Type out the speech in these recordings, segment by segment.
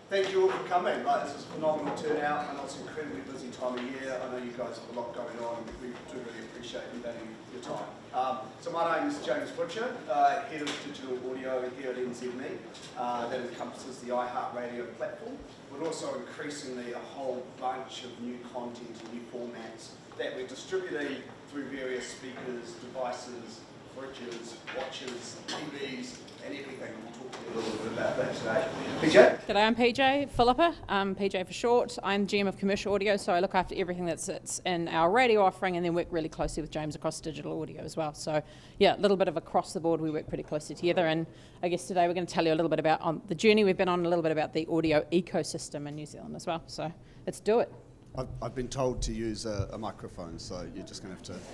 Thank you all for coming. This is a phenomenal turnout, and it's an incredibly busy time of year. I know you guys have a lot going on, and we do really appreciate and value your time. So my name is James Butcher, Head of Digital Audio here at NZME. That encompasses the iHeartRadio platform, but also increasingly a whole bunch of new content and new formats that we're distributing through various speakers, devices, fridges, watches, TVs, and everything. We'll talk to you a little bit about that today. PJ? G'day, I'm PJ, Philippa, PJ for short. I'm GM of Commercial Audio, so I look after everything that sits in our radio offering and then work really closely with James across digital audio as well. So yeah, a little bit of across the board, we work pretty closely together, and I guess today we're going to tell you a little bit about on the journey we've been on, a little bit about the audio ecosystem in New Zealand as well. So let's do it. I've been told to use a microphone, so you're just going to have to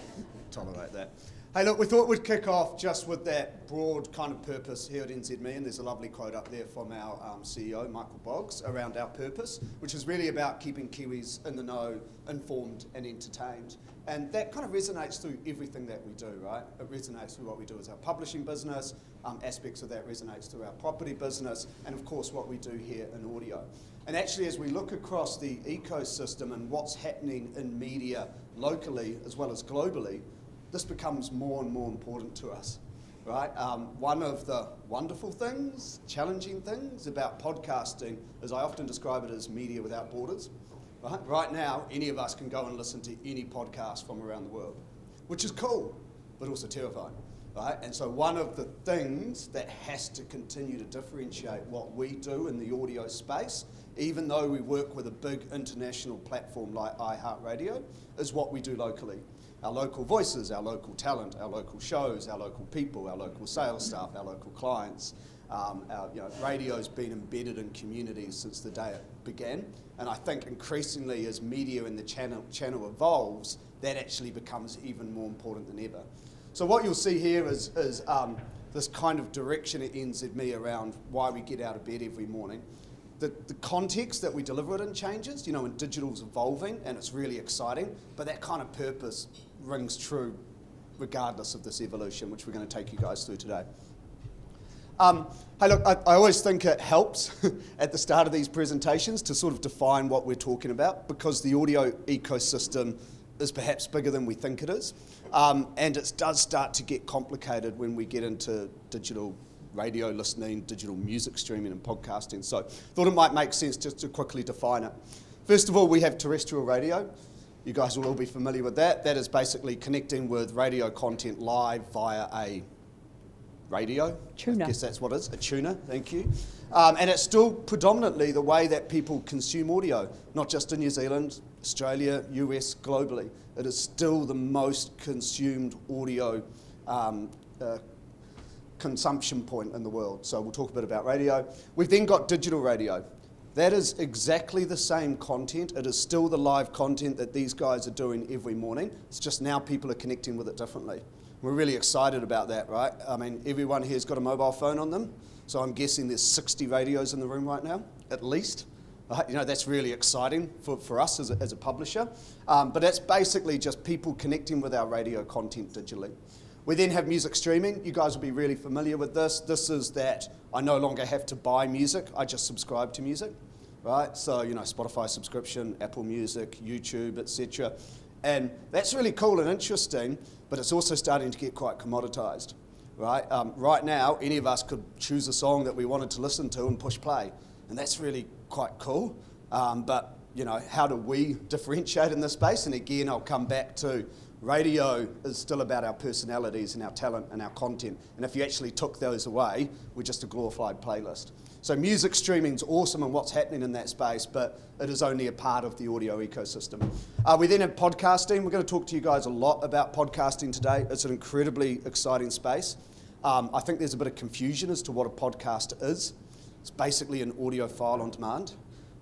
tolerate that. Hey, look, we thought we'd kick off just with that broad kind of purpose here at NZME, and there's a lovely quote up there from our CEO, Michael Boggs, around our purpose, which is really about keeping Kiwis in the know, informed and entertained. And that kind of resonates through everything that we do, right? It resonates through what we do as our publishing business, aspects of that resonates through our property business, and of course what we do here in audio. And actually, as we look across the ecosystem and what's happening in media locally as well as globally, this becomes more and more important to us, right? One of the wonderful things, challenging things about podcasting, as I often describe it, as media without borders. Right now, any of us can go and listen to any podcast from around the world, which is cool, but also terrifying, right? And so one of the things that has to continue to differentiate what we do in the audio space, even though we work with a big international platform like iHeartRadio, is what we do locally. Our local voices, our local talent, our local shows, our local people, our local sales staff, our local clients. Radio's been embedded in communities since the day it began, and I think increasingly as media in the channel evolves, that actually becomes even more important than ever. So what you'll see here is this kind of direction at NZME around why we get out of bed every morning. The context that we deliver it in changes, and digital's evolving and it's really exciting, but that kind of purpose rings true regardless of this evolution, which we're going to take you guys through today. Hey, look, I always think it helps at the start of these presentations to sort of define what we're talking about, because the audio ecosystem is perhaps bigger than we think it is, and it does start to get complicated when we get into digital radio listening, digital music streaming and podcasting. So thought it might make sense just to quickly define it. First of all, we have terrestrial radio. You guys will all be familiar with that. That is basically connecting with radio content live via a radio. Tuner. I guess that's what it is, a tuner, thank you. And it's still predominantly the way that people consume audio, not just in New Zealand, Australia, US, globally. It is still the most consumed audio consumption point in the world. So we'll talk a bit about radio. We've then got digital radio. That is exactly the same content. It is still the live content that these guys are doing every morning. It's just now people are connecting with it differently. We're really excited about that, right? I mean, everyone here's got a mobile phone on them. So I'm guessing there's 60 radios in the room right now, at least. That's really exciting for us as a publisher. But that's basically just people connecting with our radio content digitally. We then have music streaming. You guys will be really familiar with this. This is that I no longer have to buy music. I just subscribe to music, right? So, Spotify subscription, Apple Music, YouTube, etc. And that's really cool and interesting, but it's also starting to get quite commoditized, right? Right now, any of us could choose a song that we wanted to listen to and push play. And that's really quite cool. But, how do we differentiate in this space? And again, I'll come back to radio is still about our personalities and our talent and our content. And if you actually took those away, we're just a glorified playlist. So music streaming's awesome and what's happening in that space, but it is only a part of the audio ecosystem. We then have podcasting. We're going to talk to you guys a lot about podcasting today. It's an incredibly exciting space. I think there's a bit of confusion as to what a podcast is. It's basically an audio file on demand,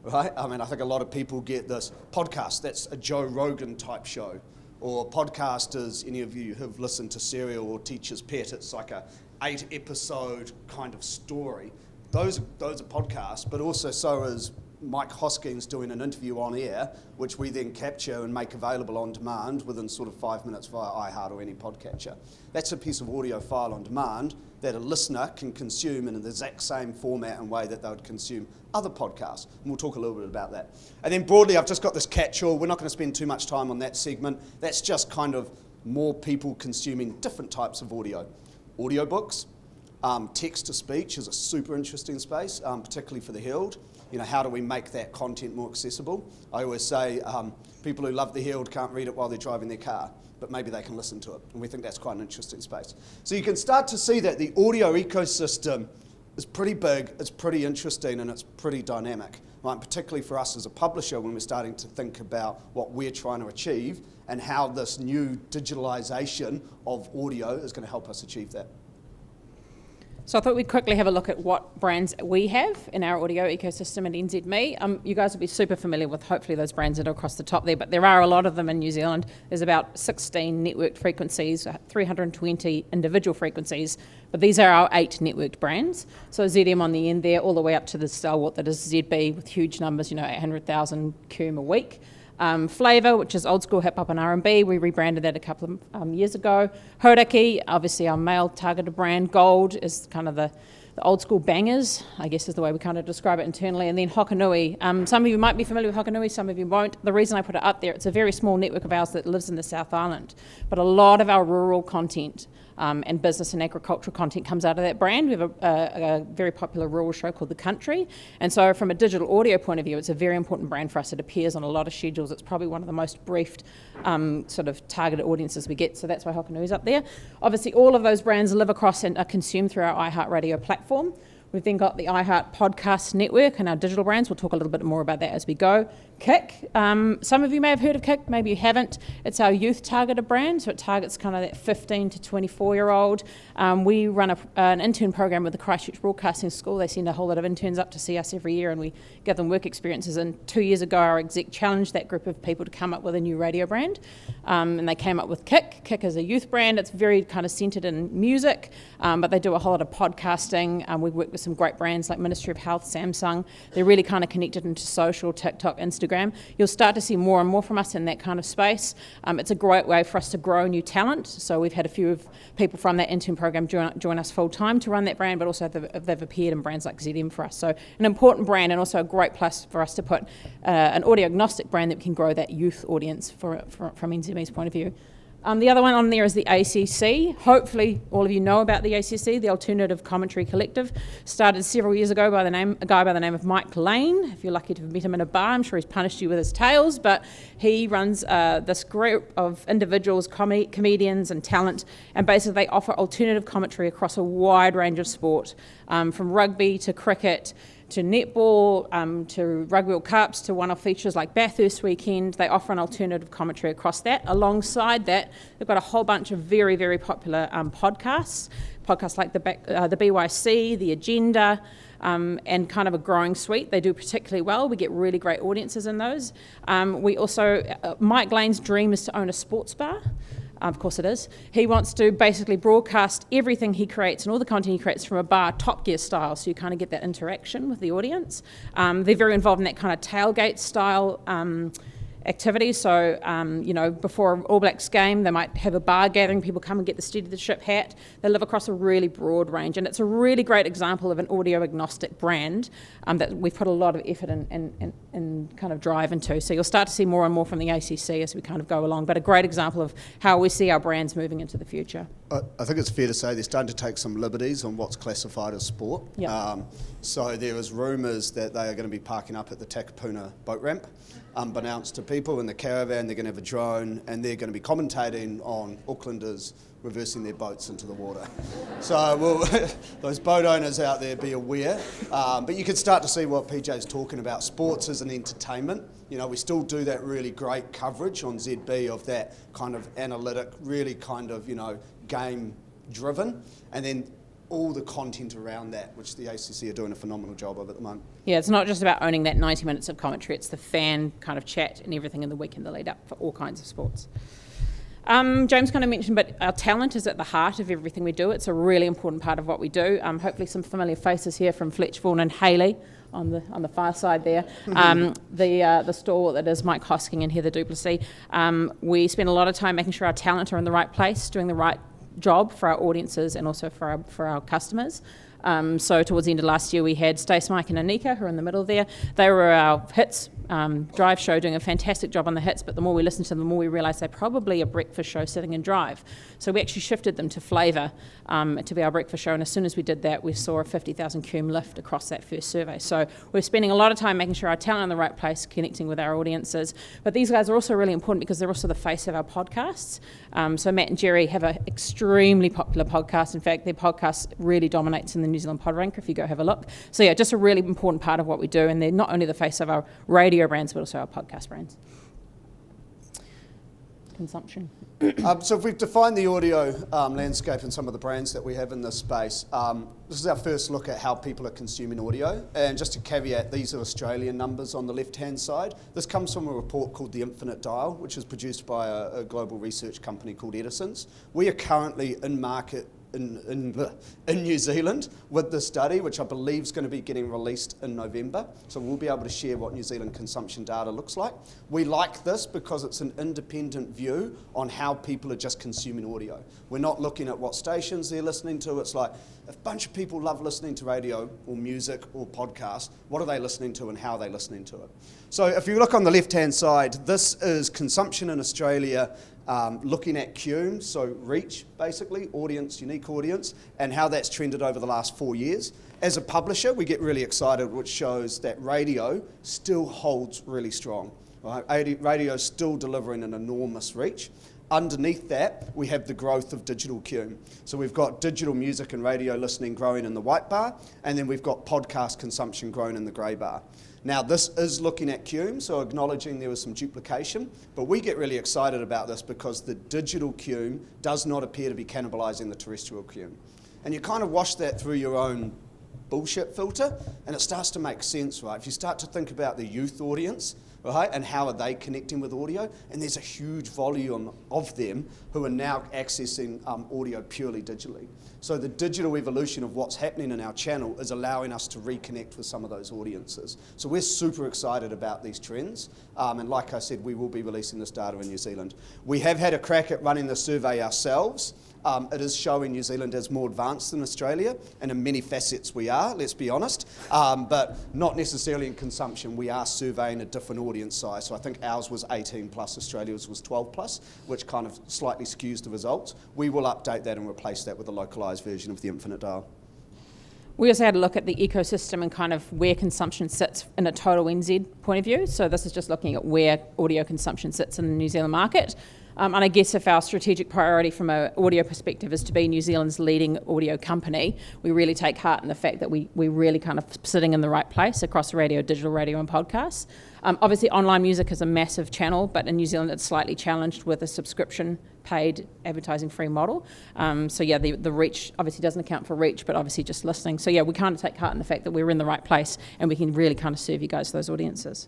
right? I mean, I think a lot of people get this podcast, that's a Joe Rogan type show. Or podcast, as any of you have listened to Serial or Teacher's Pet, it's like a 8-episode kind of story. Those are podcasts, but also so is Mike Hoskins doing an interview on air, which we then capture and make available on demand within sort of 5 minutes via iHeart or any podcatcher. That's a piece of audio file on demand that a listener can consume in the exact same format and way that they would consume other podcasts. And we'll talk a little bit about that. And then broadly, I've just got this catch-all. We're not going to spend too much time on that segment. That's just kind of more people consuming different types of audio. Audiobooks, text-to-speech is a super interesting space, particularly for the Herald. You know, how do we make that content more accessible? I always say people who love the Herald can't read it while they're driving their car, but maybe they can listen to it. And we think that's quite an interesting space. So you can start to see that the audio ecosystem is pretty big, it's pretty interesting, and it's pretty dynamic. Right? Particularly for us as a publisher when we're starting to think about what we're trying to achieve and how this new digitalisation of audio is going to help us achieve that. So I thought we'd quickly have a look at what brands we have in our audio ecosystem at NZME. You guys will be super familiar with hopefully those brands that are across the top there, but there are a lot of them in New Zealand. There's about 16 networked frequencies, 320 individual frequencies, but these are our 8 networked brands. So ZM on the end there, all the way up to the stalwart that is ZB with huge numbers, 800,000 QM a week. Flavour, which is old school hip hop and R&B, we rebranded that a couple of years ago. Hodaki, obviously our male targeted brand. Gold is kind of the old school bangers, I guess is the way we kind of describe it internally. And then Hokanui. Some of you might be familiar with Hokanui, some of you won't. The reason I put it up there, it's a very small network of ours that lives in the South Island, but a lot of our rural content and business and agricultural content comes out of that brand. We have a very popular rural show called The Country. And so from a digital audio point of view, it's a very important brand for us. It appears on a lot of schedules. It's probably one of the most briefed sort of targeted audiences we get. So that's why Hokanui's up there. Obviously, all of those brands live across and are consumed through our iHeartRadio platform. We've then got the iHeart Podcast Network and our digital brands. We'll talk a little bit more about that as we go. Kick. Some of you may have heard of Kick, maybe you haven't. It's our youth targeted brand, so it targets kind of that 15 to 24-year-old. We run an intern program with the Christchurch Broadcasting School. They send a whole lot of interns up to see us every year, and we give them work experiences. And 2 years ago, our exec challenged that group of people to come up with a new radio brand, and they came up with Kick. Kick is a youth brand. It's very kind of centred in music, but they do a whole lot of podcasting. We've worked with some great brands like Ministry of Health, Samsung. They're really kind of connected into social, TikTok, Instagram. You'll start to see more and more from us in that kind of space. It's a great way for us to grow new talent. So we've had a few of people from that intern program join us full time to run that brand, but also they've appeared in brands like ZM for us. So an important brand and also a great place for us to put an audio agnostic brand that can grow that youth audience from NZME's point of view. The other one on there is the ACC. Hopefully all of you know about the ACC, the Alternative Commentary Collective. Started several years ago by a guy by the name of Mike Lane. If you're lucky to have met him in a bar, I'm sure he's punished you with his tales, but he runs this group of individuals, comedians and talent, and basically they offer alternative commentary across a wide range of sport, from rugby to cricket, to netball, to Rugby World Cups, to one-off features like Bathurst weekend. They offer an alternative commentary across that. Alongside that, they've got a whole bunch of very, very popular podcasts like the BYC, The Agenda, and kind of a growing suite. They do particularly well. We get really great audiences in those. We also, Mike Lane's dream is to own a sports bar. Of course it is. He wants to basically broadcast everything he creates and all the content he creates from a bar, Top Gear style, so you kind of get that interaction with the audience. They're very involved in that kind of tailgate style activity. So, before an All Blacks game, they might have a bar gathering, people come and get the Steady the Ship hat. They live across a really broad range, and it's a really great example of an audio agnostic brand that we've put a lot of effort and kind of drive into. So you'll start to see more and more from the ACC as we kind of go along, but a great example of how we see our brands moving into the future. I think it's fair to say they're starting to take some liberties on what's classified as sport. Yep. So there is rumours that they are going to be parking up at the Takapuna boat ramp. Unbeknownst to people in the caravan, they're going to have a drone and they're going to be commentating on Aucklanders reversing their boats into the water. So those boat owners out there, be aware. But you can start to see what PJ's talking about. Sports as an entertainment. We still do that really great coverage on ZB of that kind of analytic, really kind of, game driven. And then all the content around that, which the ACC are doing a phenomenal job of at the moment. Yeah, it's not just about owning that 90 minutes of commentary, it's the fan kind of chat and everything in the week and the lead up for all kinds of sports. James kind of mentioned, but our talent is at the heart of everything we do. It's a really important part of what we do. Hopefully some familiar faces here from Fletch, Vaughan and Hayley on the far side there, the store that is Mike Hosking and Heather Duplessis. We spend a lot of time making sure our talent are in the right place, doing the right job for our audiences and also for our customers. So towards the end of last year, we had Stace, Mike and Anika, who are in the middle there. They were our hits drive show, doing a fantastic job on the hits, but the more we listened to them, the more we realised they're probably a breakfast show sitting in drive. So we actually shifted them to Flavour to be our breakfast show, and as soon as we did that, we saw a 50,000 cum lift across that first survey. So we're spending a lot of time making sure our talent in the right place, connecting with our audiences. But these guys are also really important because they're also the face of our podcasts. So Matt and Jerry have an extremely popular podcast. In fact, their podcast really dominates in the New Zealand pod ranker if you go have a look. So yeah, just a really important part of what we do, and they're not only the face of our radio brands but also our podcast brands. Consumption. So if we've defined the audio landscape and some of the brands that we have in this space, this is our first look at how people are consuming audio. And just to caveat, these are Australian numbers on the left-hand side. This comes from a report called The Infinite Dial, which is produced by a global research company called Edison's. We are currently in market in New Zealand with this study, which I believe is going to be getting released in November. So we'll be able to share what New Zealand consumption data looks like. We like this because it's an independent view on how people are just consuming audio. We're not looking at what stations they're listening to. It's like, if a bunch of people love listening to radio or music or podcasts, what are they listening to and how are they listening to it? So if you look on the left-hand side, this is consumption in Australia, looking at cum, so reach, basically, audience, unique audience, and how that's trended over the last 4 years. As a publisher, we get really excited, which shows that radio still holds really strong. Right? Radio is still delivering an enormous reach. Underneath that, we have the growth of digital cum. So we've got digital music and radio listening growing in the white bar, and then we've got podcast consumption growing in the grey bar. Now, this is looking at cum, so acknowledging there was some duplication, but we get really excited about this because the digital cum does not appear to be cannibalising the terrestrial cum. And you kind of wash that through your own bullshit filter, and it starts to make sense, right? If you start to think about the youth audience, right, and how are they connecting with audio, and there's a huge volume of them who are now accessing audio purely digitally. So the digital evolution of what's happening in our channel is allowing us to reconnect with some of those audiences. So we're super excited about these trends, and like I said, we will be releasing this data in New Zealand. We have had a crack at running the survey ourselves. It is showing New Zealand as more advanced than Australia, and in many facets we are, let's be honest, but not necessarily in consumption. We are surveying a different audience size, so I think ours was 18 plus, Australia's was 12 plus, which kind of slightly skews the results. We will update that and replace that with a localised version of the Infinite Dial. We also had a look at the ecosystem and kind of where consumption sits in a total NZ point of view. So this is just looking at where audio consumption sits in the New Zealand market. And I guess if our strategic priority from an audio perspective is to be New Zealand's leading audio company, we really take heart in the fact that we're really kind of sitting in the right place across radio, digital radio and podcasts. Obviously, online music is a massive channel, but in New Zealand it's slightly challenged with a subscription paid advertising free model. So yeah, the reach obviously doesn't account for reach, but obviously just listening. So yeah, we kind of take heart in the fact that we're in the right place and we can really kind of serve you guys, those audiences.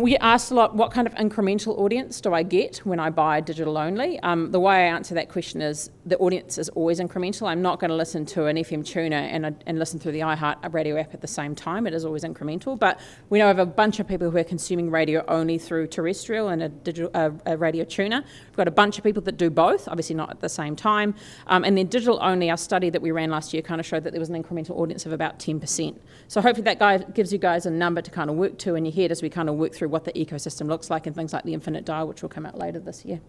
We asked a lot, what kind of incremental audience do I get when I buy digital only? The way I answer that question is the audience is always incremental. I'm not going to listen to an FM tuner and listen through the iHeartRadio app at the same time. It is always incremental. But we know of a bunch of people who are consuming radio only through terrestrial and a radio tuner. We've got a bunch of people that do both, obviously not at the same time. And then digital only, our study that we ran last year kind of showed that there was an incremental audience of about 10%. So hopefully that gives you guys a number to kind of work to in your head as we kind of work through what the ecosystem looks like and things like the Infinite Dial, which will come out later this year.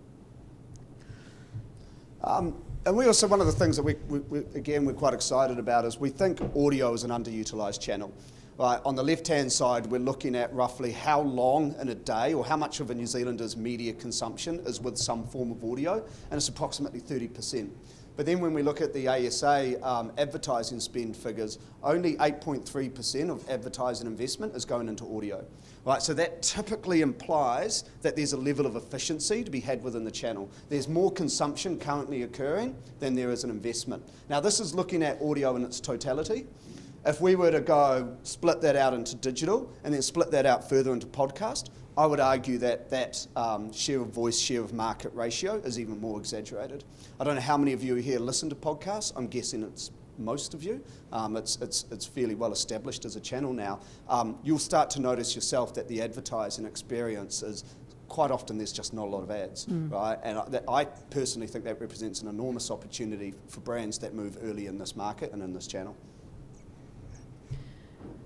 And we also, one of the things that we're quite excited about is we think audio is an underutilised channel. Right, on the left-hand side, we're looking at roughly how long in a day or how much of a New Zealander's media consumption is with some form of audio, and it's approximately 30%. But then when we look at the ASA advertising spend figures, only 8.3% of advertising investment is going into audio. Right, so that typically implies that there's a level of efficiency to be had within the channel. There's more consumption currently occurring than there is an investment. Now this is looking at audio in its totality. If we were to go split that out into digital and then split that out further into podcast, I would argue that share of voice, share of market ratio is even more exaggerated. I don't know how many of you here listen to podcasts. I'm guessing it's most of you. It's fairly well established as a channel now. You'll start to notice yourself that the advertising experience is quite often there's just not a lot of ads, right? And I personally think that represents an enormous opportunity for brands that move early in this market and in this channel.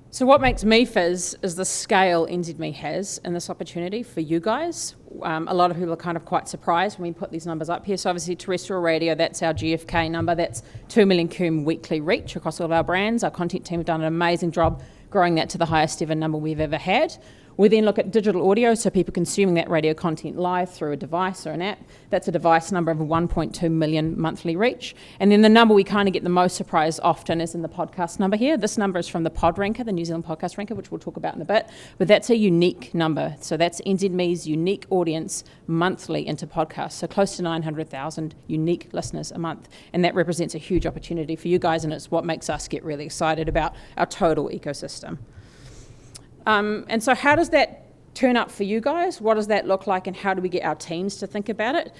So what makes me fizz is the scale NZME has in this opportunity for you guys. A lot of people are kind of quite surprised when we put these numbers up here. So obviously terrestrial radio, that's our GFK number. That's 2 million cum weekly reach across all of our brands. Our content team have done an amazing job growing that to the highest ever number we've ever had. We then look at digital audio, so people consuming that radio content live through a device or an app. That's a device number of 1.2 million monthly reach. And then the number we kind of get the most surprise often is in the podcast number here. This number is from the Pod Ranker, the New Zealand Podcast Ranker, which we'll talk about in a bit. But that's a unique number. So that's NZME's unique audience monthly into podcasts. So close to 900,000 unique listeners a month. And that represents a huge opportunity for you guys, and it's what makes us get really excited about our total ecosystem. And so how does that turn up for you guys? What does that look like, and how do we get our teams to think about it?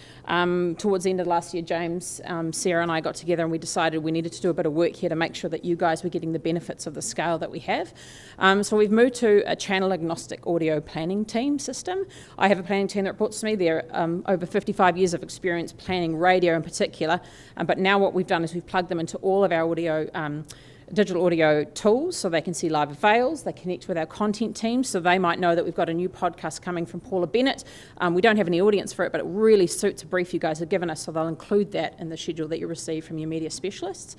Towards the end of last year, James, Sarah and I got together and we decided we needed to do a bit of work here to make sure that you guys were getting the benefits of the scale that we have. So we've moved to a channel agnostic audio planning team system. I have a planning team that reports to me. They're over 55 years of experience planning radio in particular. But now what we've done is we've plugged them into all of our audio digital audio tools, so they can see live avails. They connect with our content team, so they might know that we've got a new podcast coming from Paula Bennett. We don't have any audience for it, but it really suits a brief you guys have given us, so they'll include that in the schedule that you receive from your media specialists.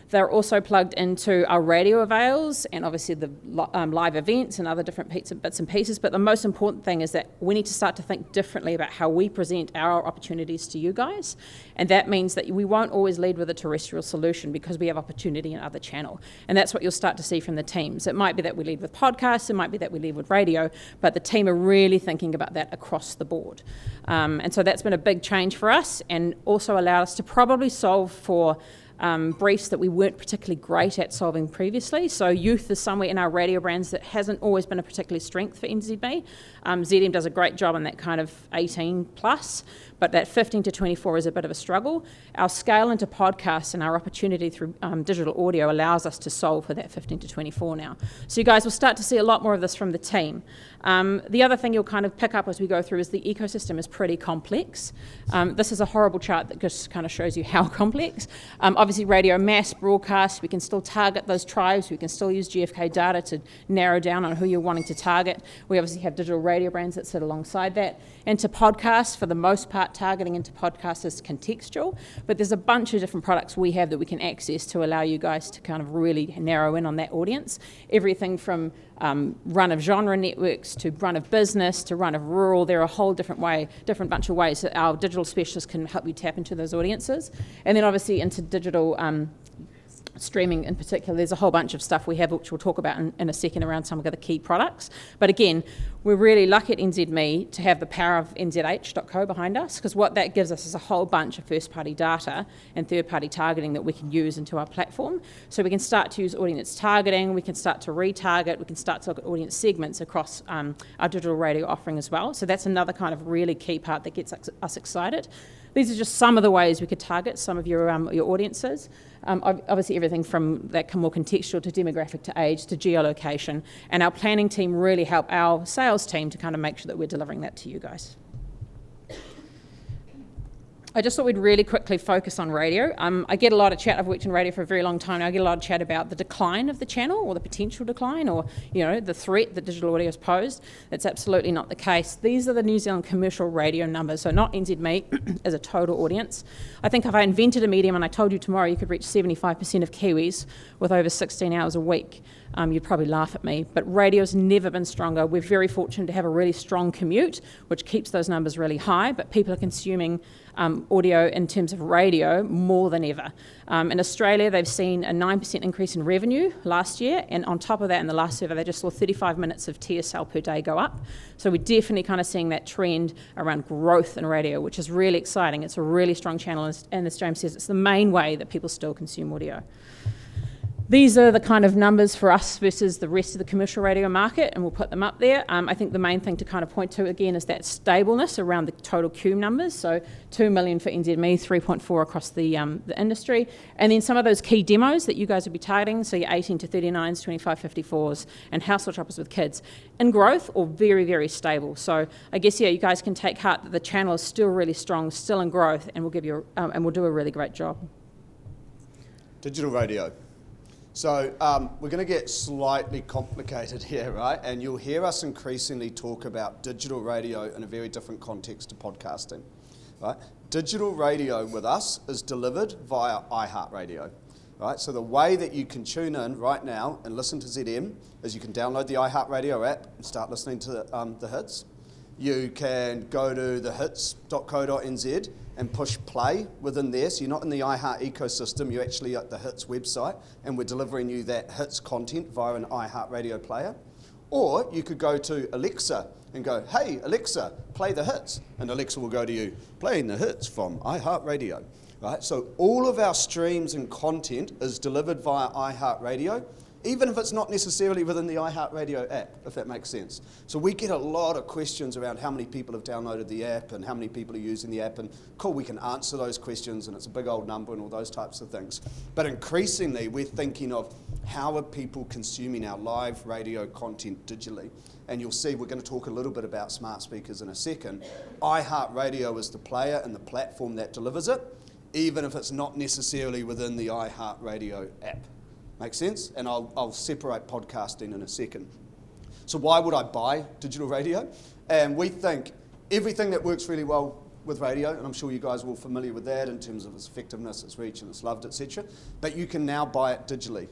They're also plugged into our radio avails and obviously the live events and other different bits and pieces, but the most important thing is that we need to start to think differently about how we present our opportunities to you guys, and that means that we won't always lead with a terrestrial solution because we have opportunity in other channel, and that's what you'll start to see from the teams. It might be that we lead with podcasts, it might be that we lead with radio, but the team are really thinking about that across the board. And so that's been a big change for us, and also allowed us to probably solve for briefs that we weren't particularly great at solving previously. So youth is somewhere in our radio brands that hasn't always been a particular strength for NZME. ZM does a great job on that kind of 18 plus, but that 15 to 24 is a bit of a struggle. Our scale into podcasts and our opportunity through digital audio allows us to solve for that 15 to 24 now. So you guys will start to see a lot more of this from the team. The other thing you'll kind of pick up as we go through is the ecosystem is pretty complex. This is a horrible chart that just kind of shows you how complex. Obviously radio mass broadcast, we can still target those tribes, we can still use GFK data to narrow down on who you're wanting to target. We obviously have digital radio brands that sit alongside that. Into podcasts, for the most part, targeting into podcasts is contextual, but there's a bunch of different products we have that we can access to allow you guys to kind of really narrow in on that audience. Everything from run of genre networks to run of business to run of rural. There are a whole different bunch of ways that our digital specialists can help you tap into those audiences. And then obviously into digital streaming in particular, there's a whole bunch of stuff we have which we'll talk about in a second around some of the key products. But again, we're really lucky at NZME to have the power of NZH.co behind us, because what that gives us is a whole bunch of first-party data and third-party targeting that we can use into our platform. So we can start to use audience targeting, we can start to retarget, we can start to look at audience segments across our digital radio offering as well. So that's another kind of really key part that gets us excited. These are just some of the ways we could target some of your audiences. Obviously everything from that more contextual to demographic to age to geolocation, and our planning team really help our sales team to kind of make sure that we're delivering that to you guys. I just thought we'd really quickly focus on radio. I get a lot of chat, I've worked in radio for a very long time now, I get a lot of chat about the decline of the channel or the potential decline or, you know, the threat that digital audio has posed. That's absolutely not the case. These are the New Zealand commercial radio numbers, so not NZME as a total audience. I think if I invented a medium and I told you tomorrow you could reach 75% of Kiwis with over 16 hours a week, you'd probably laugh at me, but radio's never been stronger. We're very fortunate to have a really strong commute, which keeps those numbers really high, but people are consuming audio in terms of radio more than ever. In Australia, they've seen a 9% increase in revenue last year, and on top of that, in the last survey, they just saw 35 minutes of TSL per day go up. So we're definitely kind of seeing that trend around growth in radio, which is really exciting. It's a really strong channel, and as James says, it's the main way that people still consume audio. These are the kind of numbers for us versus the rest of the commercial radio market, and we'll put them up there. I think the main thing to kind of point to again is that stableness around the total Q numbers. So 2 million for NZME, 3.4 across the industry. And then some of those key demos that you guys will be targeting, so your 18 to 39s, 25, 54s, and household shoppers with kids, in growth or very, very stable. So I guess, yeah, you guys can take heart that the channel is still really strong, still in growth, and we'll give you, and we'll do a really great job. Digital radio. So we're going to get slightly complicated here, right? And you'll hear us increasingly talk about digital radio in a very different context to podcasting, right? Digital radio with us is delivered via iHeartRadio, right? So the way that you can tune in right now and listen to ZM is you can download the iHeartRadio app and start listening to the hits. You can go to thehits.co.nz and push play within there. So you're not in the iHeart ecosystem, you're actually at the Hits website, and we're delivering you that Hits content via an iHeart radio player. Or you could go to Alexa and go, hey, Alexa, play the hits. And Alexa will go to you, playing the hits from iHeart Radio. Right? So all of our streams and content is delivered via iHeart Radio, even if it's not necessarily within the iHeartRadio app, if that makes sense. So we get a lot of questions around how many people have downloaded the app and how many people are using the app, and cool, we can answer those questions, and it's a big old number and all those types of things. But increasingly, we're thinking of how are people consuming our live radio content digitally. And you'll see we're going to talk a little bit about smart speakers in a second. iHeartRadio is the player and the platform that delivers it, even if it's not necessarily within the iHeartRadio app. Make sense? And I'll separate podcasting in a second. So why would I buy digital radio? And we think everything that works really well with radio, and I'm sure you guys are all familiar with that in terms of its effectiveness, its reach, and its loved, etc. But you can now buy it digitally,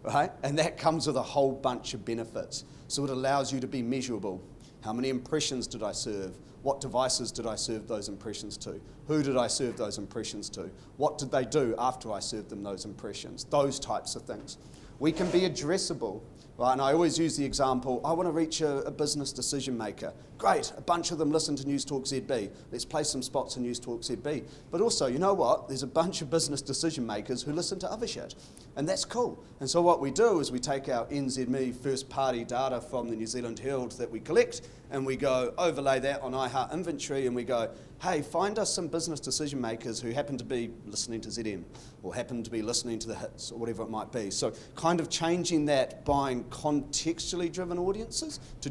right? And that comes with a whole bunch of benefits. So it allows you to be measurable. How many impressions did I serve? What devices did I serve those impressions to? Who did I serve those impressions to? What did they do after I served them those impressions? Those types of things. We can be addressable, right? And I always use the example, I want to reach a business decision maker. Great, a bunch of them listen to News Talk ZB. Let's place some spots in News Talk ZB. But also, you know what? There's a bunch of business decision makers who listen to other shit. And that's cool. And so what we do is we take our NZME first party data from the New Zealand Herald that we collect, and we go overlay that on iHeart inventory, and we go, hey, find us some business decision makers who happen to be listening to ZM or happen to be listening to the hits or whatever it might be. So kind of changing that buying contextually driven audiences to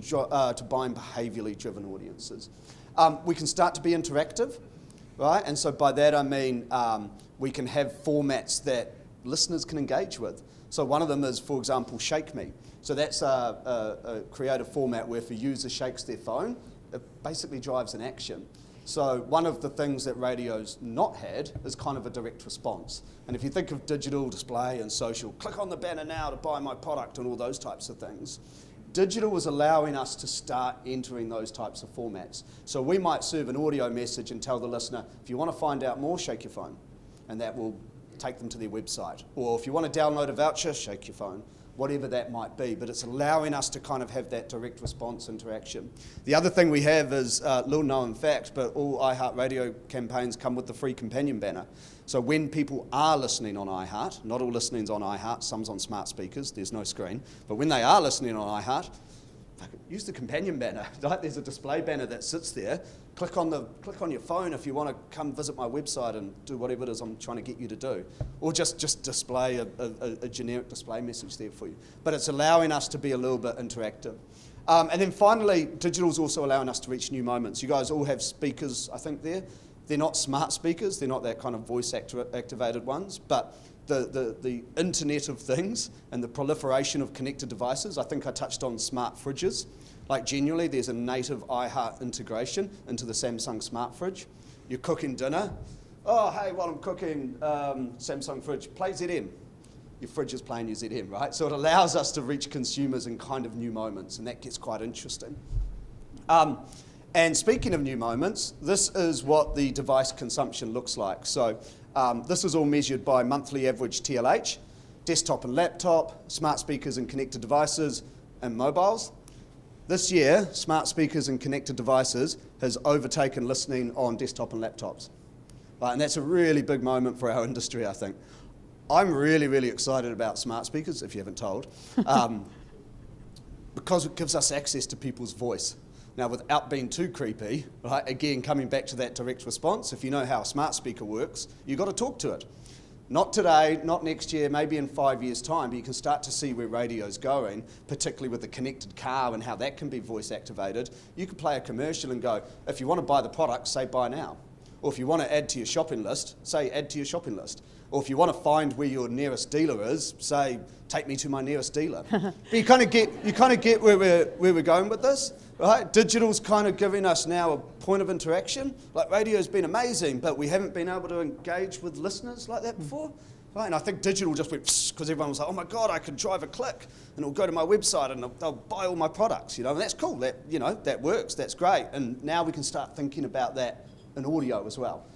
buying behaviourally driven audiences. We can start to be interactive, right? And so by that I mean we can have formats that listeners can engage with. So one of them is, for example, Shake Me. So that's a creative format where if a user shakes their phone, it basically drives an action. So one of the things that radio's not had is kind of a direct response. And if you think of digital display and social, click on the banner now to buy my product and all those types of things, digital was allowing us to start entering those types of formats. So we might serve an audio message and tell the listener, if you want to find out more, shake your phone. And that will take them to their website. Or if you want to download a voucher, shake your phone. Whatever that might be, but it's allowing us to kind of have that direct response interaction. The other thing we have is a little known fact, but all iHeartRadio campaigns come with the free companion banner. So when people are listening on iHeart, not all listening's on iHeart, some's on smart speakers, there's no screen, but when they are listening on iHeart, use the companion banner. Right? There's a display banner that sits there. Click on your phone if you want to come visit my website and do whatever it is I'm trying to get you to do. Or just display a generic display message there for you. But it's allowing us to be a little bit interactive. And then finally, digital's also allowing us to reach new moments. You guys all have speakers, I think, there. They're not smart speakers. They're not that kind of voice activated ones. But the Internet of Things and the proliferation of connected devices, I think I touched on smart fridges. Like genuinely, there's a native iHeart integration into the Samsung smart fridge. You're cooking dinner. Oh, hey, while I'm cooking, Samsung fridge, play ZM. Your fridge is playing your ZM, right? So it allows us to reach consumers in kind of new moments, and that gets quite interesting. And speaking of new moments, this is what the device consumption looks like. So this is all measured by monthly average TLH, desktop and laptop, smart speakers and connected devices, and mobiles. This year, smart speakers and connected devices has overtaken listening on desktop and laptops. Right, and that's a really big moment for our industry, I think. I'm really, really excited about smart speakers, if you haven't told, because it gives us access to people's voice. Now, without being too creepy, right, again, coming back to that direct response, if you know how a smart speaker works, you've got to talk to it. Not today, not next year, maybe in 5 years' time, but you can start to see where radio's going, particularly with the connected car and how that can be voice activated. You can play a commercial and go, if you want to buy the product, say buy now. Or if you want to add to your shopping list, say add to your shopping list. Or if you want to find where your nearest dealer is, say take me to my nearest dealer. But you kind of get where we're going with this, right? Digital's kind of giving us now a point of interaction. Like radio's been amazing, but we haven't been able to engage with listeners like that before. Right? And I think digital just went because everyone was like, oh my God, I can drive a click and it'll go to my website and they'll buy all my products, and that's cool. That works, that's great. And now we can start thinking about that in audio as well.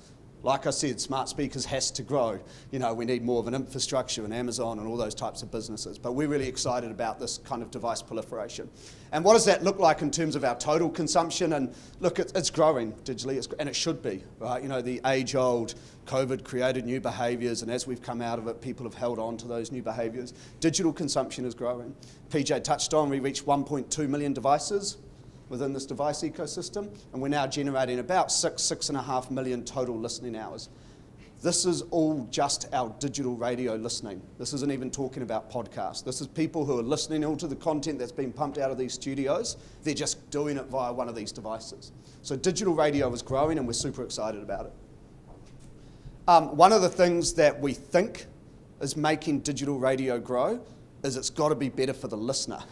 Like I said, smart speakers has to grow. We need more of an infrastructure and Amazon and all those types of businesses. But we're really excited about this kind of device proliferation. And what does that look like in terms of our total consumption? And look, it's growing digitally, and it should be, right? The age-old COVID created new behaviours, and as we've come out of it, people have held on to those new behaviours. Digital consumption is growing. PJ touched on, we reached 1.2 million devices within this device ecosystem, and we're now generating about 6.5 million total listening hours. This is all just our digital radio listening. This isn't even talking about podcasts. This is people who are listening all to the content that's being pumped out of these studios. They're just doing it via one of these devices. So digital radio is growing, and we're super excited about it. One of the things that we think is making digital radio grow is it's got to be better for the listener.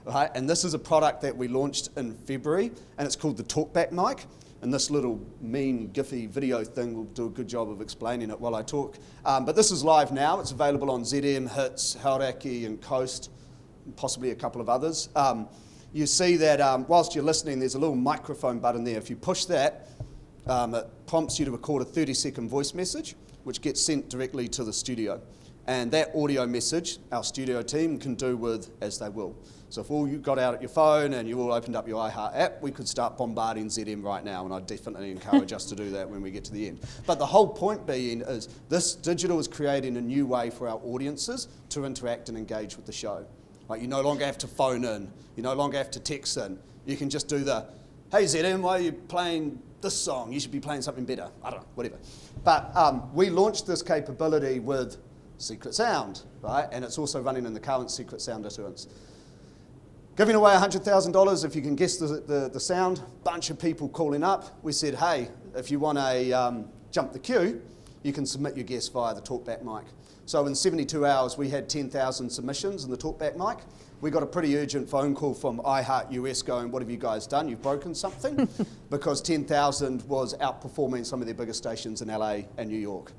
Right? And this is a product that we launched in February, and it's called the Talkback mic. And this little mean, giphy video thing will do a good job of explaining it while I talk. But this is live now. It's available on ZM, Hits, Hauraki, and Coast, and possibly a couple of others. You see that whilst you're listening, there's a little microphone button there. If you push that, it prompts you to record a 30-second voice message, which gets sent directly to the studio. And that audio message, our studio team can do with as they will. So if all you got out at your phone and you all opened up your iHeart app, we could start bombarding ZM right now, and I definitely encourage us to do that when we get to the end. But the whole point being is this digital is creating a new way for our audiences to interact and engage with the show. Like, you no longer have to phone in, you no longer have to text in. You can just do the, hey ZM, why are you playing this song? You should be playing something better. I don't know, whatever. But we launched this capability with Secret Sound, right? And it's also running in the current Secret Sound issuance. Giving away $100,000 if you can guess the sound. Bunch of people calling up. We said, hey, if you want to jump the queue, you can submit your guess via the Talkback mic. So in 72 hours, we had 10,000 submissions in the Talkback mic. We got a pretty urgent phone call from iHeart US going, what have you guys done? You've broken something? Because 10,000 was outperforming some of their biggest stations in LA and New York.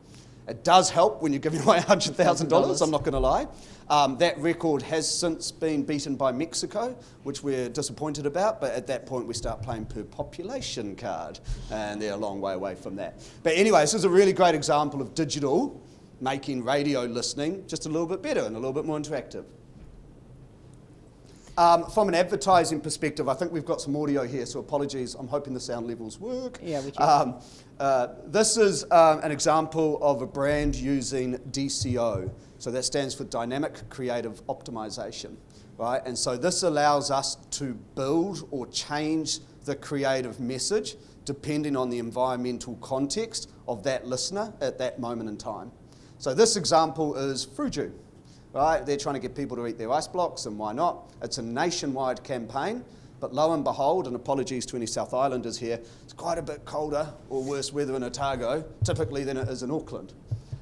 It does help when you're giving away $100,000, I'm not going to lie. That record has since been beaten by Mexico, which we're disappointed about, but at that point we start playing per population card, and they're a long way away from that. But anyway, this is a really great example of digital making radio listening just a little bit better and a little bit more interactive. From an advertising perspective, I think we've got some audio here, so apologies. I'm hoping the sound levels work. Yeah, we can. This is an example of a brand using DCO. So that stands for Dynamic Creative Optimization, right? And so this allows us to build or change the creative message depending on the environmental context of that listener at that moment in time. So this example is Fruju. Right? They're trying to get people to eat their ice blocks, and why not? It's a nationwide campaign, but lo and behold, and apologies to any South Islanders here, it's quite a bit colder or worse weather in Otago typically than it is in Auckland.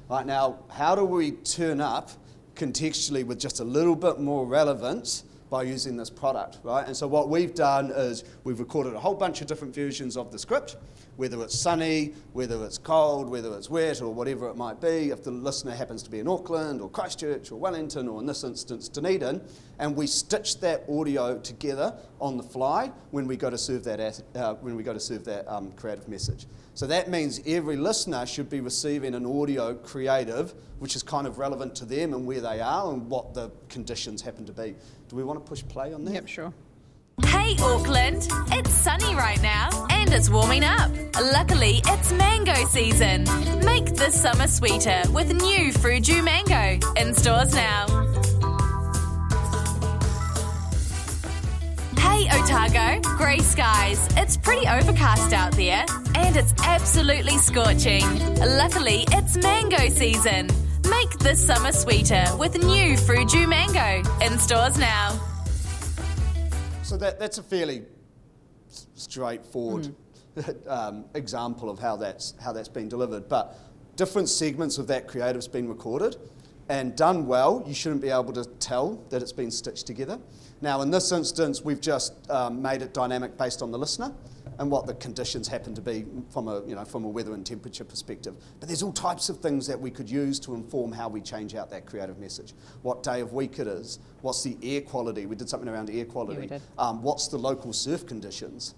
Right now, how do we turn up contextually with just a little bit more relevance by using this product, right? And so what we've done is we've recorded a whole bunch of different versions of the script, whether it's sunny, whether it's cold, whether it's wet, or whatever it might be, if the listener happens to be in Auckland or Christchurch or Wellington or in this instance Dunedin, and we stitch that audio together on the fly when we go to serve that creative message. So that means every listener should be receiving an audio creative which is kind of relevant to them and where they are and what the conditions happen to be. Do we want to push play on that? Yep, sure. Hey Auckland, it's sunny right now and it's warming up. Luckily, it's mango season. Make this summer sweeter with new Fruju Mango in stores now. Hey Otago, grey skies. It's pretty overcast out there and it's absolutely scorching. Luckily, it's mango season. Make this summer sweeter with new Fruju Mango in stores now. So that's a fairly straightforward example of how that's been delivered. But different segments of that creative's been recorded and done well. You shouldn't be able to tell that it's been stitched together. Now, in this instance, we've just made it dynamic based on the listener and what the conditions happen to be from a weather and temperature perspective. But there's all types of things that we could use to inform how we change out that creative message. What day of week it is, what's the air quality, we did something around air quality. Yeah, we did. What's the local surf conditions.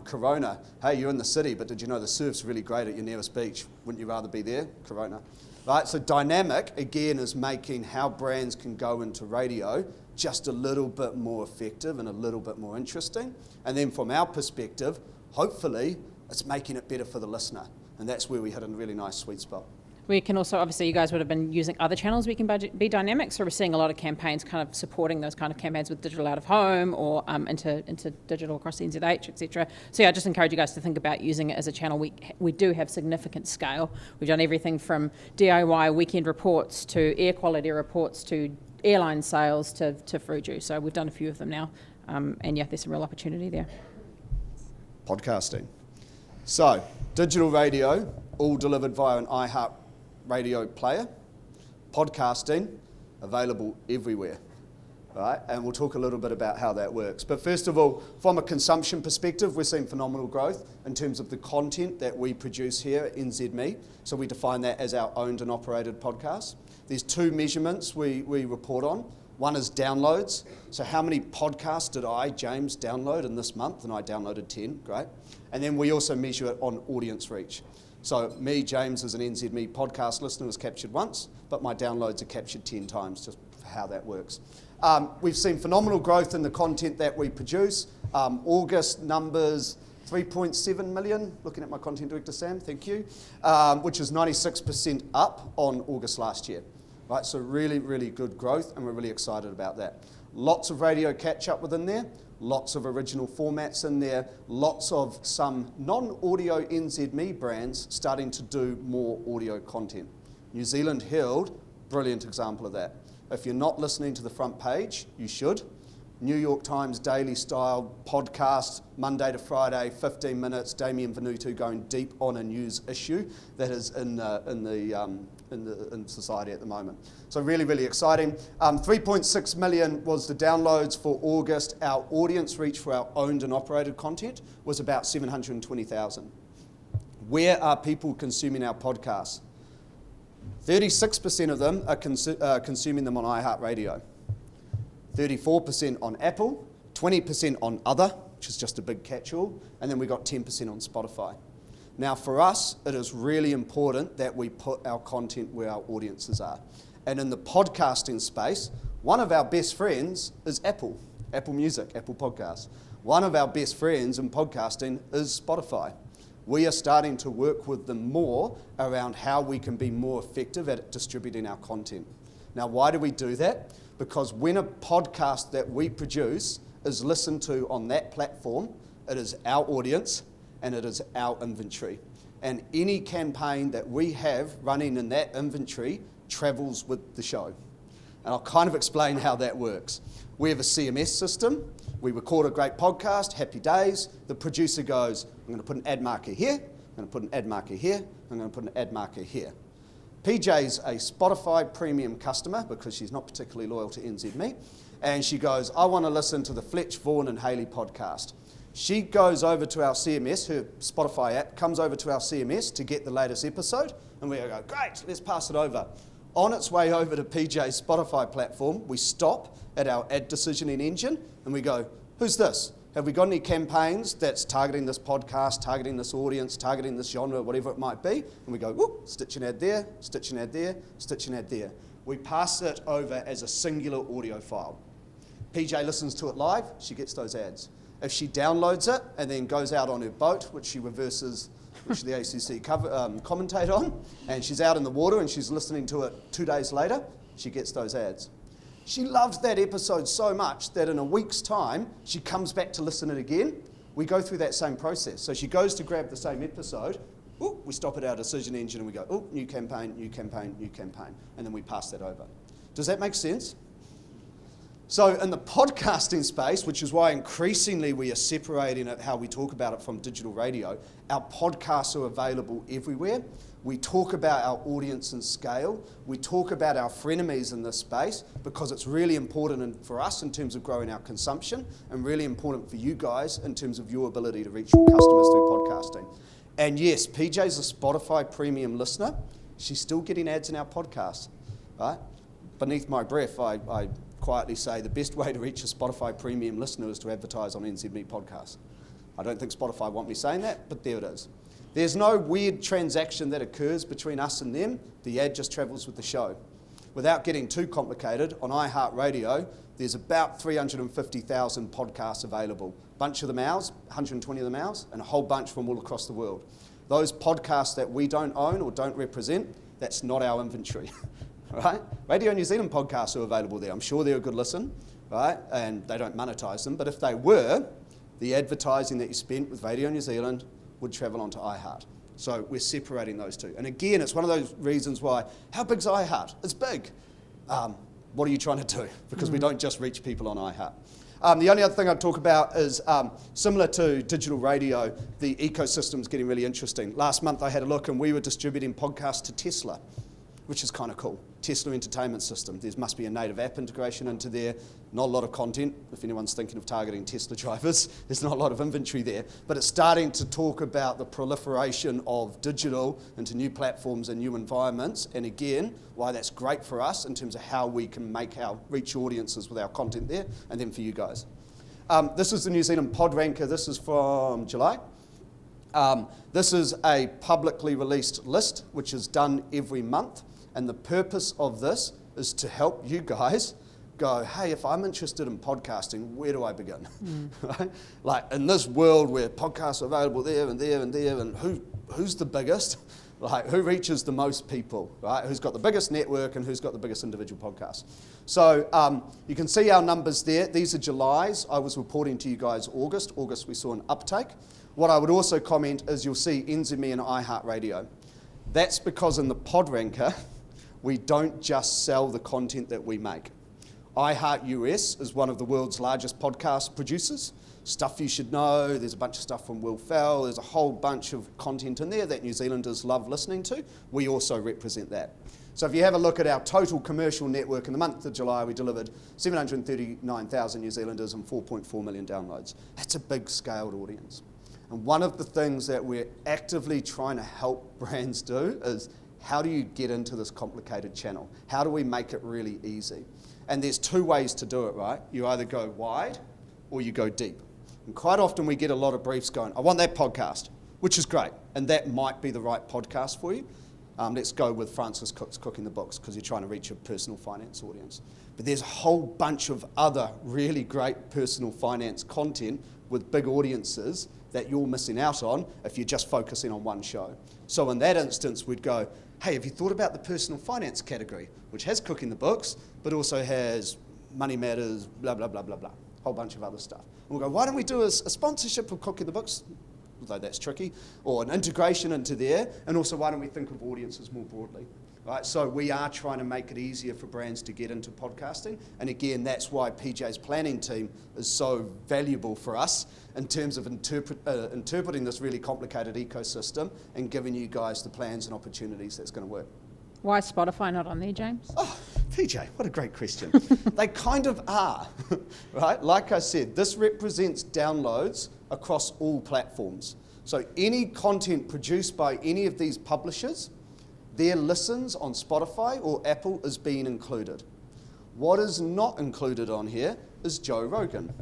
Corona, hey, you're in the city, but did you know the surf's really great at your nearest beach? Wouldn't you rather be there? Corona. Right, so dynamic, again, is making how brands can go into radio just a little bit more effective and a little bit more interesting. And then from our perspective, hopefully, it's making it better for the listener. And that's where we hit a really nice sweet spot. We can also, obviously, you guys would have been using other channels we can be dynamic, so we're seeing a lot of campaigns kind of supporting those kind of campaigns with digital out of home or into digital across the NZH, etc. So yeah, I just encourage you guys to think about using it as a channel. We do have significant scale. We've done everything from DIY weekend reports to air quality reports to airline sales to Fruju. So we've done a few of them now, and yeah, there's some real opportunity there. Podcasting. So, digital radio, all delivered via an iHeartRadio player. Podcasting, available everywhere. Right? And we'll talk a little bit about how that works. But first of all, from a consumption perspective, we're seeing phenomenal growth in terms of the content that we produce here at NZME. So we define that as our owned and operated podcast. There's two measurements we report on. One is downloads. So how many podcasts did I, James, download in this month? And I downloaded 10, great. And then we also measure it on audience reach. So me, James, as an NZME podcast listener was captured once, but my downloads are captured 10 times, just for how that works. We've seen phenomenal growth in the content that we produce. August numbers, 3.7 million, looking at my content director, Sam, thank you, which is 96% up on August last year. Right, so really, really good growth, and we're really excited about that. Lots of radio catch-up within there, lots of original formats in there, lots of some non-audio NZME brands starting to do more audio content. New Zealand Herald, brilliant example of that. If you're not listening to the front page, you should. New York Times Daily Style podcast, Monday to Friday, 15 minutes, Damien Venuto going deep on a news issue that is in society at the moment. So really, really exciting. 3.6 million was the downloads for August. Our audience reach for our owned and operated content was about 720,000. Where are people consuming our podcasts? 36% of them are consuming them on iHeartRadio. 34% on Apple, 20% on other, which is just a big catch-all, and then we got 10% on Spotify. Now for us, it is really important that we put our content where our audiences are. And in the podcasting space, one of our best friends is Apple Music, Apple Podcasts. One of our best friends in podcasting is Spotify. We are starting to work with them more around how we can be more effective at distributing our content. Now, why do we do that? Because when a podcast that we produce is listened to on that platform, it is our audience and it is our inventory. And any campaign that we have running in that inventory travels with the show. And I'll kind of explain how that works. We have a CMS system. We record a great podcast, happy days. The producer goes, I'm going to put an ad marker here, I'm going to put an ad marker here, I'm going to put an ad marker here. PJ's a Spotify premium customer because she's not particularly loyal to NZME. And she goes, I want to listen to the Fletch, Vaughan and Haley podcast. She goes over to our CMS, her Spotify app, comes over to our CMS to get the latest episode. And we go, great, let's pass it over. On its way over to PJ's Spotify platform, we stop at our ad decisioning engine and we go, who's this? Have we got any campaigns that's targeting this podcast, targeting this audience, targeting this genre, whatever it might be? And we go, whoop, stitch an ad there, stitch an ad there, stitch an ad there. We pass it over as a singular audio file. PJ listens to it live, she gets those ads. If she downloads it and then goes out on her boat, which the ACC commentate on, and she's out in the water and she's listening to it 2 days later, she gets those ads. She loved that episode so much that in a week's time, she comes back to listen it again. We go through that same process. So she goes to grab the same episode, we stop at our decision engine and we go, new campaign, new campaign, new campaign, and then we pass that over. Does that make sense? So in the podcasting space, which is why increasingly we are separating it, how we talk about it from digital radio, our podcasts are available everywhere. We talk about our audience and scale. We talk about our frenemies in this space because it's really important for us in terms of growing our consumption and really important for you guys in terms of your ability to reach your customers through podcasting. And yes, PJ's a Spotify premium listener. She's still getting ads in our podcast, right? Beneath my breath, I quietly say the best way to reach a Spotify premium listener is to advertise on NZME podcasts. I don't think Spotify want me saying that, but there it is. There's no weird transaction that occurs between us and them. The ad just travels with the show. Without getting too complicated, on iHeartRadio, there's about 350,000 podcasts available. A bunch of them ours, 120 of them ours, and a whole bunch from all across the world. Those podcasts that we don't own or don't represent, that's not our inventory. Right? Radio New Zealand podcasts are available there. I'm sure they're a good listen, right? And they don't monetize them. But if they were, the advertising that you spent with Radio New Zealand would travel onto iHeart. So we're separating those two. And again, it's one of those reasons why, how big's iHeart? It's big. What are you trying to do? Because we don't just reach people on iHeart. The only other thing I'd talk about is similar to digital radio, the ecosystem's getting really interesting. Last month I had a look and we were distributing podcasts to Tesla, which is kind of cool. Tesla Entertainment System. There must be a native app integration into there. Not a lot of content. If anyone's thinking of targeting Tesla drivers, there's not a lot of inventory there. But it's starting to talk about the proliferation of digital into new platforms and new environments. And again, why that's great for us in terms of how we can reach audiences with our content there, and then for you guys. This is the New Zealand Pod Ranker. This is from July. This is a publicly released list, which is done every month. And the purpose of this is to help you guys go, hey, if I'm interested in podcasting, where do I begin? Right? Like in this world where podcasts are available there and there and there, and who's the biggest? Like who reaches the most people, right? Who's got the biggest network and who's got the biggest individual podcasts? So you can see our numbers there. These are July's. I was reporting to you guys August. August we saw an uptake. What I would also comment is you'll see NZME and iHeartRadio. That's because in the Pod Ranker, we don't just sell the content that we make. iHeart US is one of the world's largest podcast producers. Stuff you should know, there's a bunch of stuff from Will Fell, there's a whole bunch of content in there that New Zealanders love listening to. We also represent that. So if you have a look at our total commercial network, in the month of July we delivered 739,000 New Zealanders and 4.4 million downloads. That's a big scaled audience. And one of the things that we're actively trying to help brands do is how do you get into this complicated channel? How do we make it really easy? And there's two ways to do it, right? You either go wide or you go deep. And quite often we get a lot of briefs going, I want that podcast, which is great. And that might be the right podcast for you. Let's go with Francis Cook's Cooking the Books because you're trying to reach a personal finance audience. But there's a whole bunch of other really great personal finance content with big audiences that you're missing out on if you're just focusing on one show. So in that instance, we'd go, hey, have you thought about the personal finance category, which has Cooking the Books, but also has Money Matters, blah, blah, blah, blah, blah, a whole bunch of other stuff. And we'll go, why don't we do a sponsorship of Cooking the Books, although that's tricky, or an integration into there, and also why don't we think of audiences more broadly, right? So we are trying to make it easier for brands to get into podcasting, and again, that's why PJ's planning team is so valuable for us in terms of interpreting this really complicated ecosystem and giving you guys the plans and opportunities that's going to work. Why is Spotify not on there, James? Oh, PJ, what a great question. They kind of are, right? Like I said, this represents downloads across all platforms. So any content produced by any of these publishers, their listens on Spotify or Apple is being included. What is not included on here is Joe Rogan,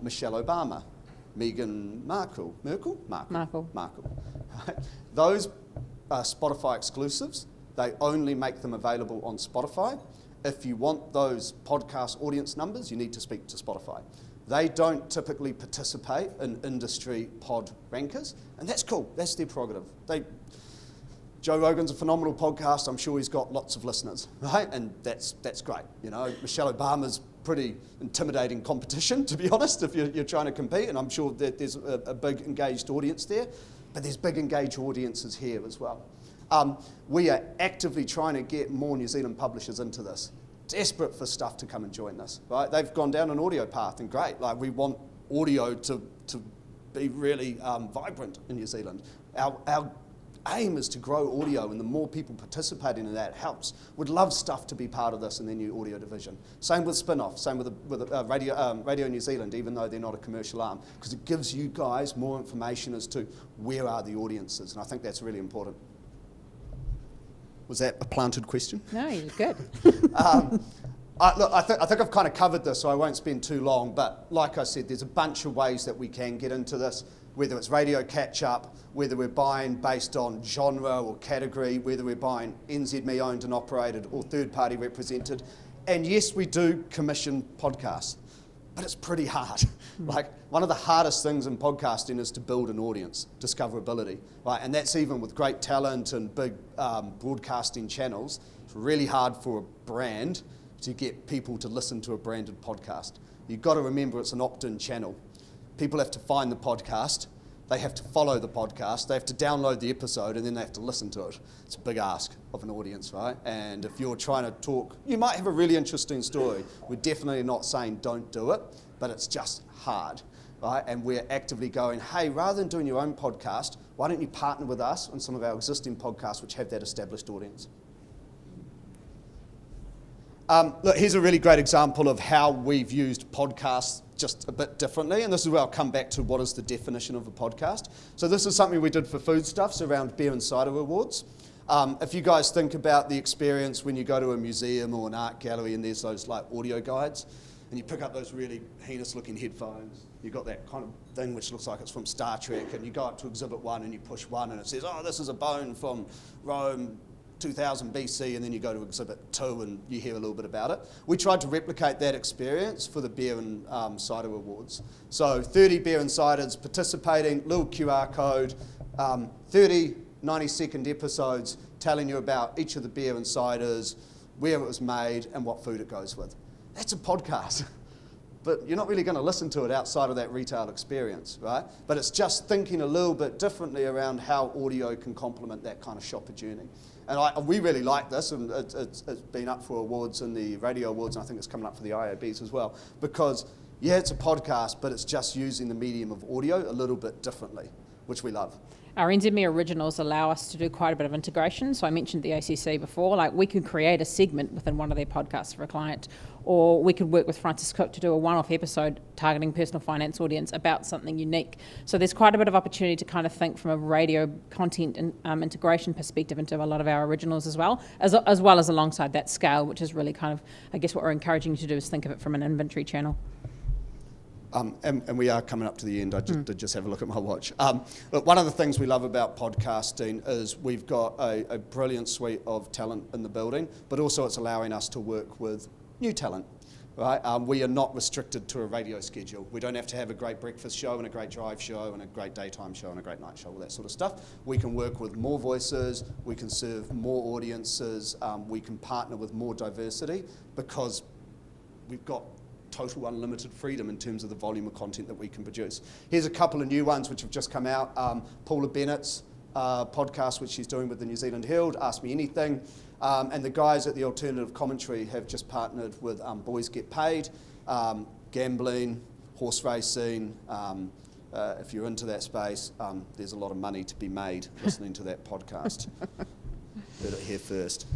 Michelle Obama, Meghan Markle. Right? Those are Spotify exclusives. They only make them available on Spotify. if you want those podcast audience numbers, you need to speak to Spotify. They don't typically participate in industry pod rankers, and that's cool. That's their prerogative. Joe Rogan's a phenomenal podcast. I'm sure he's got lots of listeners, right? And that's great. You know, Michelle Obama's pretty intimidating competition, to be honest, if you're trying to compete, and I'm sure that there's a big engaged audience there, but there's big engaged audiences here as well. We are actively trying to get more New Zealand publishers into this. Desperate for stuff to come and join this, right? They've gone down an audio path, and great. Like, we want audio to be really vibrant in New Zealand. Our aim is to grow audio, and the more people participating in that helps. Would love stuff to be part of this in their new audio division. Same with Spin-Off, same with Radio New Zealand, even though they're not a commercial arm, because it gives you guys more information as to where are the audiences, and I think that's really important. Was that a planted question? No, you're good. I think I've kind of covered this, so I won't spend too long, but like I said, there's a bunch of ways that we can get into this, whether it's radio catch-up, whether we're buying based on genre or category, whether we're buying NZME owned and operated or third-party represented. And yes, we do commission podcasts, but it's pretty hard. Like, one of the hardest things in podcasting is to build an audience, discoverability, right? And that's even with great talent and big broadcasting channels. It's really hard for a brand to get people to listen to a branded podcast. You've got to remember it's an opt-in channel. People have to find the podcast, they have to follow the podcast, they have to download the episode, and then they have to listen to it. It's a big ask of an audience, right? And if you're trying to talk, you might have a really interesting story. We're definitely not saying don't do it, but it's just hard, right? And we're actively going, hey, rather than doing your own podcast, why don't you partner with us on some of our existing podcasts which have that established audience? Look, here's a really great example of how we've used podcasts just a bit differently, and this is where I'll come back to what is the definition of a podcast. So this is something we did for Foodstuffs around Beer and Cider Awards. If you guys think about the experience when you go to a museum or an art gallery and there's those like audio guides, and you pick up those really heinous looking headphones, you've got that kind of thing which looks like it's from Star Trek, and you go up to exhibit 1 and you push 1 and it says, oh, this is a bone from Rome 2000 BC, and then you go to exhibit 2 and you hear a little bit about it. We tried to replicate that experience for the Beer and Cider Awards. So 30 beer and ciders participating, little QR code, 30 90-second episodes telling you about each of the beer and ciders, where it was made, and what food it goes with. That's a podcast. But you're not really going to listen to it outside of that retail experience, right? But it's just thinking a little bit differently around how audio can complement that kind of shopper journey. And we really like this, and it's been up for awards in the radio awards, and I think it's coming up for the IABs as well, because, yeah, it's a podcast, but it's just using the medium of audio a little bit differently, which we love. Our NZME originals allow us to do quite a bit of integration. So I mentioned the ACC before, like we could create a segment within one of their podcasts for a client, or we could work with Francis Cook to do a one-off episode targeting personal finance audience about something unique. So there's quite a bit of opportunity to kind of think from a radio content and integration perspective into a lot of our originals as well as alongside that scale, which is really kind of, I guess what we're encouraging you to do is think of it from an inventory channel. And we are coming up to the end. I did just have a look at my watch. But one of the things we love about podcasting is we've got a brilliant suite of talent in the building, but also it's allowing us to work with new talent, right? We are not restricted to a radio schedule. We don't have to have a great breakfast show and a great drive show and a great daytime show and a great night show, all that sort of stuff. We can work with more voices, we can serve more audiences, we can partner with more diversity because we've got total unlimited freedom in terms of the volume of content that we can produce. Here's a couple of new ones which have just come out. Paula Bennett's podcast, which she's doing with the New Zealand Herald, Ask Me Anything. And the guys at the Alternative Commentary have just partnered with Boys Get Paid, gambling, horse racing. If you're into that space, there's a lot of money to be made listening to that podcast. Heard it here first.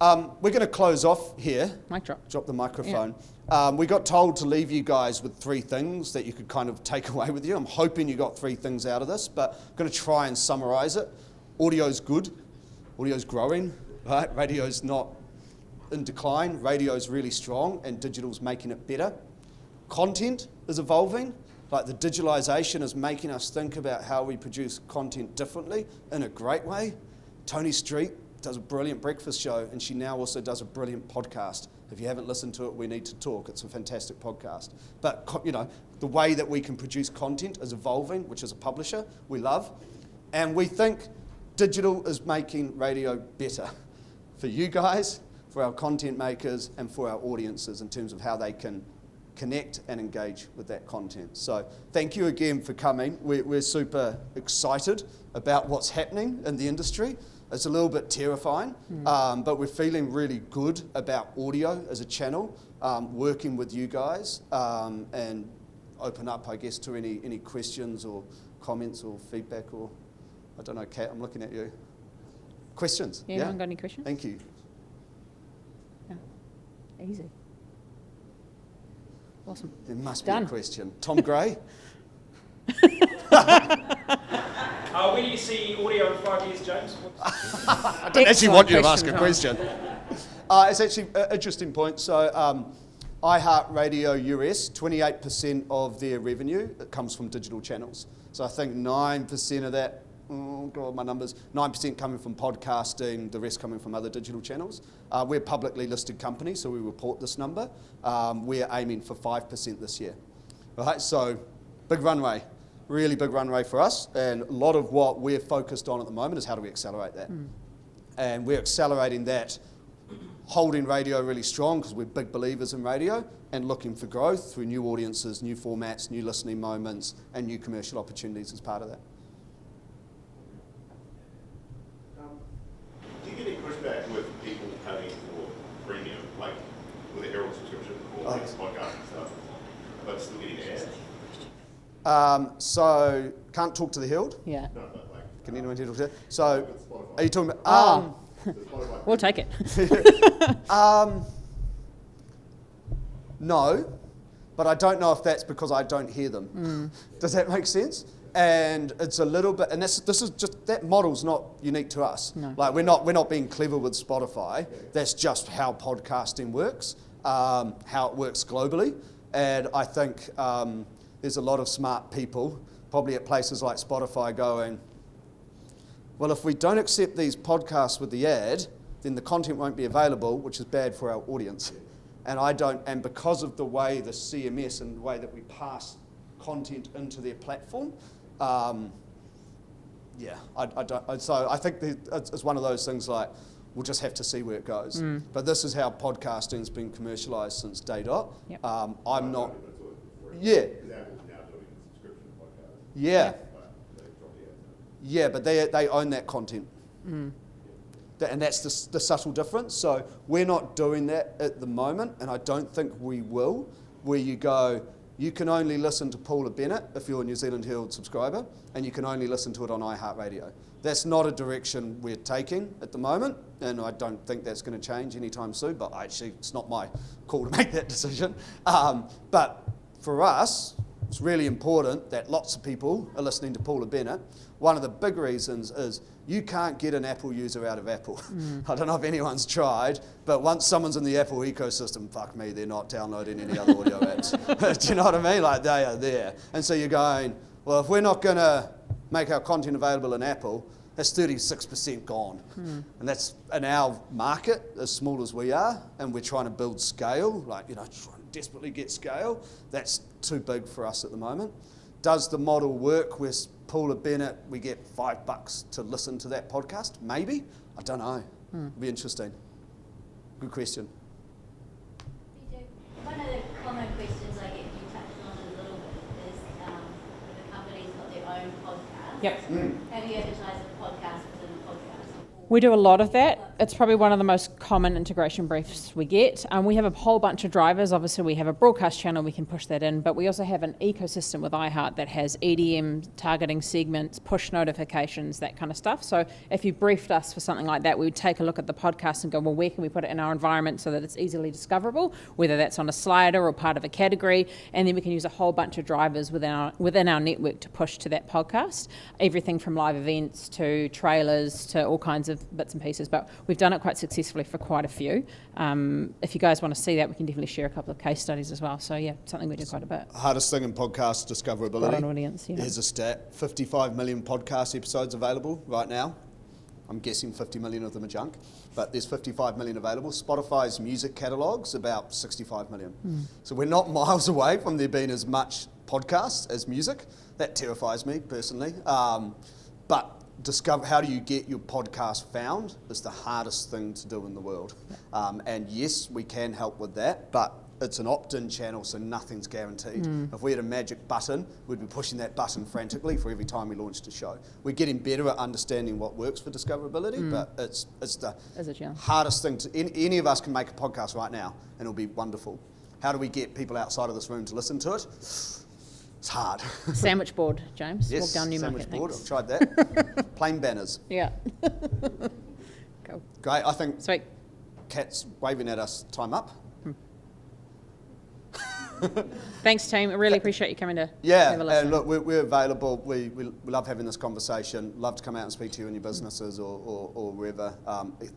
We're going to close off here. Mic drop. Drop the microphone. We got told to leave you guys with 3 things that you could kind of take away with you. I'm hoping you got 3 things out of this, but I'm going to try and summarize it. Audio's good. Audio's growing, right? Radio's not in decline. Radio's really strong, and digital's making it better. Content is evolving. Like the digitalization is making us think about how we produce content differently in a great way. Tony Street does a brilliant breakfast show, and she now also does a brilliant podcast. If you haven't listened to it, We Need to Talk. It's a fantastic podcast. But, the way that we can produce content is evolving, which as a publisher, we love. And we think digital is making radio better for you guys, for our content makers, and for our audiences in terms of how they can connect and engage with that content. So thank you again for coming. We're super excited about what's happening in the industry. It's a little bit terrifying, but we're feeling really good about audio as a channel, working with you guys, and open up, I guess, to any questions or comments or feedback, or, I don't know, Kat, I'm looking at you. Questions? Yeah, anyone got any questions? Thank you. Yeah. Easy. Awesome. There must Done. be a question. Tom Gray? Where do you see audio in 5 years, James? I don't actually want you to ask a question. It's actually an interesting point. So iHeartRadio US, 28% of their revenue comes from digital channels. So I think 9% of that, oh God, my numbers, 9% coming from podcasting, the rest coming from other digital channels. We're a publicly listed company, so we report this number. We're aiming for 5% this year. Right, so big runway. Really big runway for us, and a lot of what we're focused on at the moment is how do we accelerate that. And we're accelerating that, holding radio really strong because we're big believers in radio, and looking for growth through new audiences, new formats, new listening moments, and new commercial opportunities as part of that. Do you get any pushback with people paying for premium, like with a Herald subscription or this podcast and stuff, but still getting ads? So, can't talk to the Herald? Yeah. No, but like, Can anyone talk to it? So, Spotify. are you talking about... Spotify. We'll take it. No, but I don't know if that's because I don't hear them. Does that make sense? And it's a little bit, and this is just, that model's not unique to us. No. Like we're not being clever with Spotify. That's just how podcasting works, how it works globally. And I think there's a lot of smart people, probably at places like Spotify, going, well, if we don't accept these podcasts with the ad, then the content won't be available, which is bad for our audience. And because of the way the CMS and the way that we pass content into their platform, I don't. So I think it's one of those things like we'll just have to see where it goes. But this is how podcasting's been commercialised since day dot. Yep. I'm not. Yeah. Yeah. Because Apple's now doing subscription podcasts. Yeah. But they drop the ads out. Yeah, but they own that content. And that's the subtle difference. So we're not doing that at the moment, and I don't think we will, where you go, you can only listen to Paula Bennett if you're a New Zealand Herald subscriber, and you can only listen to it on iHeartRadio. That's not a direction we're taking at the moment, and I don't think that's going to change anytime soon, but actually it's not my call to make that decision. But for us, it's really important that lots of people are listening to Paula Bennett. One of the big reasons is you can't get an Apple user out of Apple. I don't know if anyone's tried, but once someone's in the Apple ecosystem, fuck me, they're not downloading any other audio apps. Do you know what I mean? Like, they are there. And so you're going, well, if we're not going to make our content available in Apple, that's 36% gone. And that's in our market, as small as we are, and we're trying to build scale, like, trying to desperately get scale. That's too big for us at the moment. Does the model work with Paula Bennett? We get $5 to listen to that podcast? Maybe. I don't know. It'll be interesting. Good question. One of the common questions I get, you touched on it a little bit, is if a company's got their own podcast, Yep. have you advertised a podcast within a podcast? We do a lot of that. It's probably one of the most common integration briefs we get. We have a whole bunch of drivers. Obviously, we have a broadcast channel, we can push that in, but we also have an ecosystem with iHeart that has EDM, targeting segments, push notifications, that kind of stuff. So if you briefed us for something like that, we would take a look at the podcast and go, well, where can we put it in our environment so that it's easily discoverable, whether that's on a slider or part of a category, and then we can use a whole bunch of drivers within our network to push to that podcast. Everything from live events to trailers to all kinds of bits and pieces, but we've done it quite successfully for quite a few. If you guys want to see that, we can definitely share a couple of case studies as well. So yeah, something we do quite a bit. Hardest thing in podcast discoverability. Got an audience, yeah. Here's a stat: 55 million podcast episodes available right now. I'm guessing 50 million of them are junk, but there's 55 million available. Spotify's music catalog's about 65 million. So we're not miles away from there being as much podcasts as music. That terrifies me personally. But how do you get your podcast found is the hardest thing to do in the world. And yes, we can help with that, but it's an opt-in channel, so nothing's guaranteed. If we had a magic button, we'd be pushing that button frantically for every time we launched a show. We're getting better at understanding what works for discoverability, but it's the hardest thing to... Any of us can make a podcast right now, and it'll be wonderful. How do we get people outside of this room to listen to it? It's hard. Sandwich board, James. Yes, Walk down Newmarket. sandwich board. I've tried that. Plain banners. Yeah. Cool. Great. I think Sweet. Kat's waving at us. Time up. Thanks, team. I really appreciate you coming to Yeah, have a listen. and look, we're available. We love having this conversation. Love to come out and speak to you in your businesses or wherever.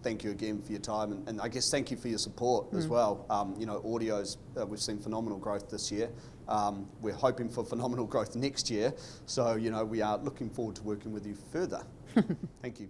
Thank you again for your time, and I guess thank you for your support as well. Audio's, we've seen phenomenal growth this year. We're hoping for phenomenal growth next year. So, we are looking forward to working with you further. Thank you.